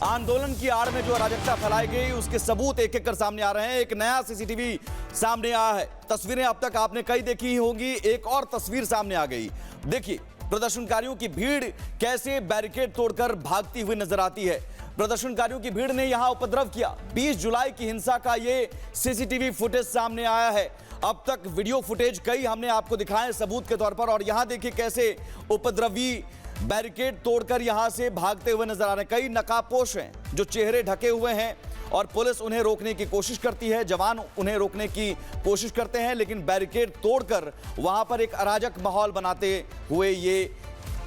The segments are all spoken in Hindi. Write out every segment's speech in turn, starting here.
आंदोलन की आड़ में जो अराजकता फैलाई गई उसके सबूत एक एक कर सामने आ रहे हैं। एक नया सीसीटीवी सामने आया है। तस्वीरें अब तक आपने कई देखी ही होंगी, एक और तस्वीर सामने आ गई। देखिए प्रदर्शनकारियों की भीड़ कैसे बैरिकेड तोड़कर भागती हुई नजर आती है। प्रदर्शनकारियों की भीड़ ने यहां उपद्रव किया। 20 जुलाई की हिंसा का यह सीसीटीवी फुटेज सामने आया है। अब तक वीडियो फुटेज कई हमने आपको दिखाए सबूत के तौर पर, और यहां देखिए कैसे उपद्रवी बैरिकेड तोड़कर यहां से भागते हुए नजर आ रहे हैं। कई नकाबपोश हैं जो चेहरे ढके हुए हैं और पुलिस उन्हें रोकने की कोशिश करती है, जवान उन्हें रोकने की कोशिश करते हैं, लेकिन बैरिकेड तोड़कर वहां पर एक अराजक माहौल बनाते हुए ये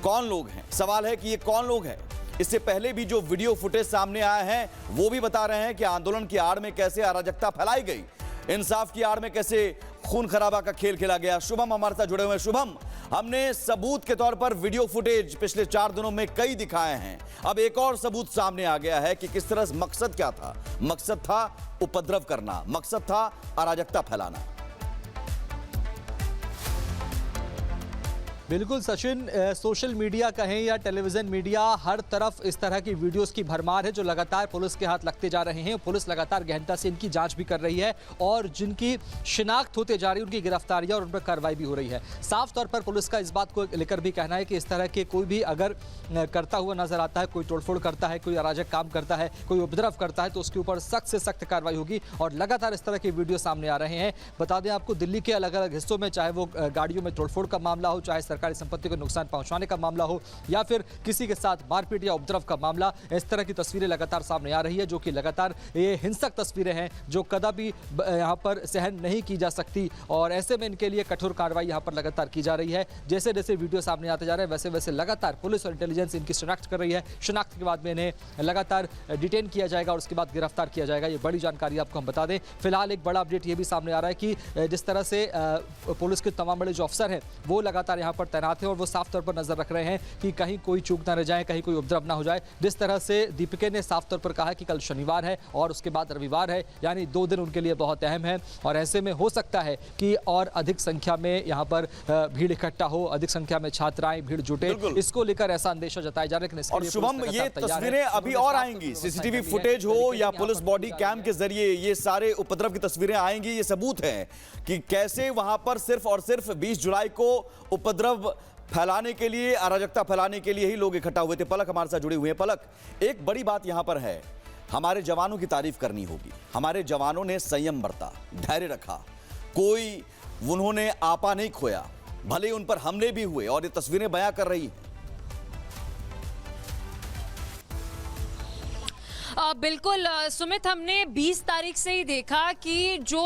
कौन लोग हैं? सवाल है कि ये कौन लोग हैं। इससे पहले भी जो वीडियो फुटेज सामने आए हैं वो भी बता रहे हैं कि आंदोलन की आड़ में कैसे अराजकता फैलाई गई, इंसाफ की आड़ में कैसे खून खराबा का खेल खेला गया। शुभम हमारे साथ जुड़े हुए हैं। शुभम, हमने सबूत के तौर पर वीडियो फुटेज पिछले 4 दिनों में कई दिखाए हैं, अब एक और सबूत सामने आ गया है कि किस तरह मकसद क्या था। मकसद था उपद्रव करना, मकसद था अराजकता फैलाना। बिल्कुल सचिन, सोशल मीडिया कहें या टेलीविजन मीडिया, हर तरफ इस तरह की वीडियोस की भरमार है जो लगातार पुलिस के हाथ लगते जा रहे हैं। पुलिस लगातार गहनता से इनकी जांच भी कर रही है और जिनकी शिनाख्त होते जा रही है उनकी गिरफ्तारियां और उन पर कार्रवाई भी हो रही है। साफ तौर पर पुलिस का इस बात को लेकर भी कहना है कि इस तरह के कोई भी अगर करता हुआ नजर आता है, कोई तोड़फोड़ करता है, कोई अराजक काम करता है, कोई उपद्रव करता है, तो उसके ऊपर सख्त से सख्त कार्रवाई होगी। और लगातार इस तरह के वीडियो सामने आ रहे हैं। बता दें आपको, दिल्ली के अलग अलग हिस्सों में चाहे वो गाड़ियों में तोड़फोड़ का मामला हो, चाहे सरकारी संपत्ति को नुकसान पहुंचाने का मामला हो, या फिर किसी के साथ मारपीट या उपद्रव का मामला, इस तरह की तस्वीरें लगातार सामने आ रही है जो कि लगातार ये हिंसक तस्वीरें हैं जो कदापि यहां पर सहन नहीं की जा सकती। और ऐसे में इनके लिए कठोर कार्रवाई यहां पर लगातार की जा रही है। जैसे जैसे वीडियो सामने आते जा रहे हैं वैसे वैसे लगातार पुलिस और इंटेलिजेंस इनकी शिनाख्त कर रही है। शिनाख्त के बाद में इन्हें लगातार डिटेन किया जाएगा और उसके बाद गिरफ्तार किया जाएगा। ये बड़ी जानकारी आपको हम बता दें। फिलहाल एक बड़ा अपडेट ये भी सामने आ रहा है कि जिस तरह से पुलिस के तमाम बड़े जो अफसर हैं वो लगातार यहाँ पर तैनात हैं और वो साफ तौर पर नजर रख रहे हैं कि कहीं कोई चूक ना रह जाए, कहीं कोई उपद्रव ना हो जाए। जिस तरह से दीपिका ने साफ तौर पर कहा कि कल शनिवार है और उसके बाद रविवार है, यानी 2 दिन उनके लिए बहुत अहम है और ऐसे में हो सकता है कि और अधिक संख्या में यहाँ पर भीड़ इकट्ठा हो, अधिक संख्या में छात्राएं भीड़ जुटे, इसको लेकर ऐसा अंदेशा जताया जा रहा है। और शुभम, ये तस्वीरें अभी और आएंगी, सीसीटीवी फुटेज हो या पुलिस बॉडी कैम के जरिए ये सारे उपद्रव की तस्वीरें आएंगी। ये सबूत है कि कैसे वहां पर सिर्फ और सिर्फ 20 जुलाई को उपद्रव फैलाने के लिए, अराजकता फैलाने के लिए ही लोग इकट्ठा हुए थे। पलक हमारे साथ जुड़ी हुई है। पलक, एक बड़ी बात यहां पर है, हमारे जवानों की तारीफ करनी होगी। हमारे जवानों ने संयम बरता, धैर्य रखा, कोई उन्होंने आपा नहीं खोया, भले उन पर हमले भी हुए और ये तस्वीरें बयां कर रही हैं। बिल्कुल सुमित, हमने 20 तारीख से ही देखा कि जो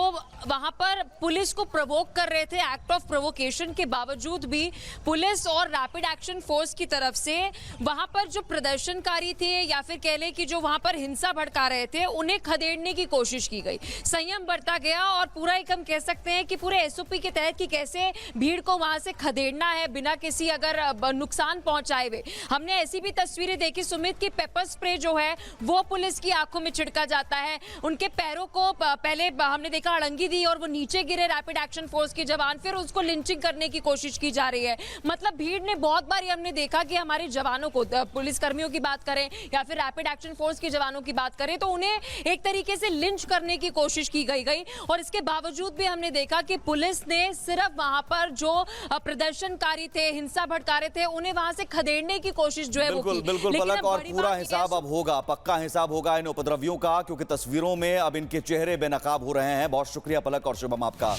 वहां पर पुलिस को प्रोवोक कर रहे थे, एक्ट ऑफ प्रोवोकेशन के बावजूद भी पुलिस और रैपिड एक्शन फोर्स की तरफ से वहां पर जो प्रदर्शनकारी थे या फिर कह लें कि जो वहां पर हिंसा भड़का रहे थे उन्हें खदेड़ने की कोशिश की गई। संयम बरता गया और पूरा एक हम कह सकते हैं कि पूरे एसओपी के तहत कि कैसे भीड़ को वहां से खदेड़ना है बिना किसी अगर नुकसान पहुंचाए हुए। हमने ऐसी भी तस्वीरें देखी सुमित की पेपर स्प्रे जो है वो पुलिस की आंखों में छिड़का जाता है, उनके पैरों को पहले हमने देखा अड़ंगी दी और वो नीचे गिरे रैपिड एक्शन फोर्स के जवान, फिर उसको लिंचिंग करने की कोशिश की जा रही है। मतलब भीड़ ने बहुत बार हमने देखा कि हमारे जवानों को, पुलिस कर्मियों की बात करें या फिर रैपिड एक्शन फोर्स के जवानों की बात करें, तो उन्हें एक तरीके से लिंच करने की कोशिश की गई और इसके बावजूद भी हमने देखा कि पुलिस ने सिर्फ वहां पर जो प्रदर्शनकारी थे, हिंसा भड़का रहे थे, उन्हें वहां से खदेड़ने की कोशिश जो है वो की। बिल्कुल पलक, और पूरा हिसाब अब होगा, पक्का हिसाब होगा इन उपद्रवियों का, क्योंकि तस्वीरों में अब इनके चेहरे बेनकाब हो रहे हैं। बहुत शुक्रिया पलक और शुभम आपका।